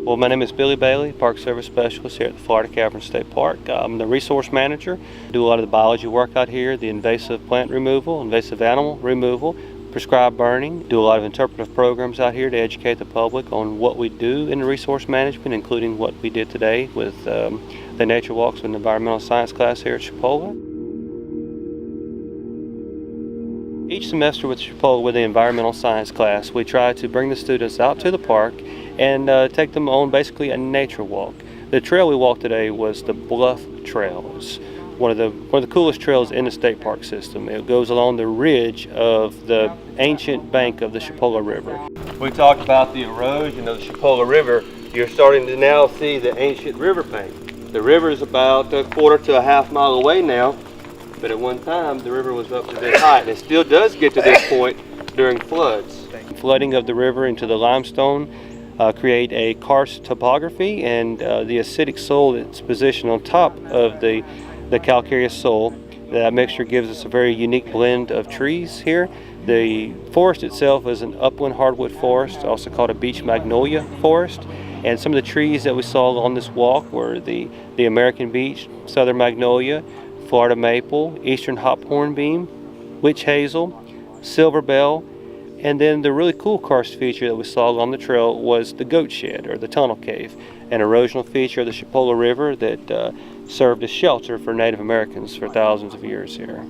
Well, my name is Billy Bailey, Park Service Specialist here at the Florida Caverns State Park. I'm the resource manager. I do a lot of the biology work out here, the invasive plant removal, invasive animal removal, prescribed burning. Do a lot of interpretive programs out here to educate the public on what we do in resource management, including what we did today with the nature walks with an environmental science class here at Chipola. Each semester with Chipola, with the environmental science class, we try to bring the students out to the park and take them on basically a nature walk. The trail we walked today was the Bluff Trails, one of the coolest trails in the state park system. It goes along the ridge of the ancient bank of the Chipola River. We talked about the erosion of the Chipola River. You're starting to now see the ancient river bank. The river is about a quarter to a half mile away now, but at one time the river was up to this height, and it still does get to this point during floods. Flooding of the river into the limestone create a karst topography, and the acidic soil that's positioned on top of the calcareous soil. That mixture gives us a very unique blend of trees here. The forest itself is an upland hardwood forest, also called a Beech Magnolia forest. And some of the trees that we saw on this walk were the American beech, southern magnolia, Florida maple, eastern hop hornbeam, witch hazel, silver bell, and then the really cool karst feature that we saw along the trail was the goat shed, or the tunnel cave, an erosional feature of the Chipola River that served as shelter for Native Americans for thousands of years here.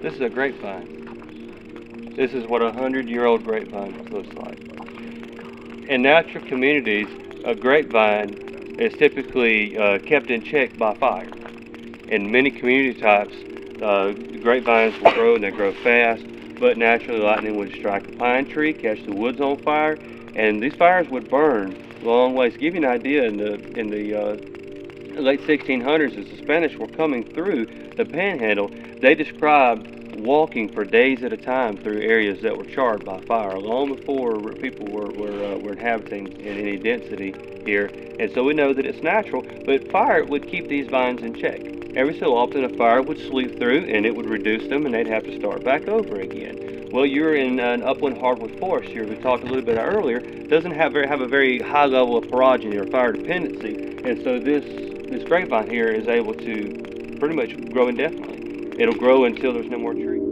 This is a grapevine. This is what a 100-year-old grapevine looks like. In natural communities, a grapevine is typically kept in check by fire. In many community types, grapevines will grow and they grow fast, but naturally lightning would strike a pine tree, catch the woods on fire, and these fires would burn long ways. To give you an idea, in the late 1600s, as the Spanish were coming through the Panhandle, they described walking for days at a time through areas that were charred by fire, long before people were inhabiting in any density here. And so we know that it's natural, but fire would keep these vines in check. Every so often a fire would sweep through and it would reduce them and they'd have to start back over again. Well, you're in an upland hardwood forest here, we talked a little bit earlier, doesn't have a very high level of porogeny or fire dependency, and so this grapevine here is able to pretty much grow indefinitely. It'll grow until there's no more trees.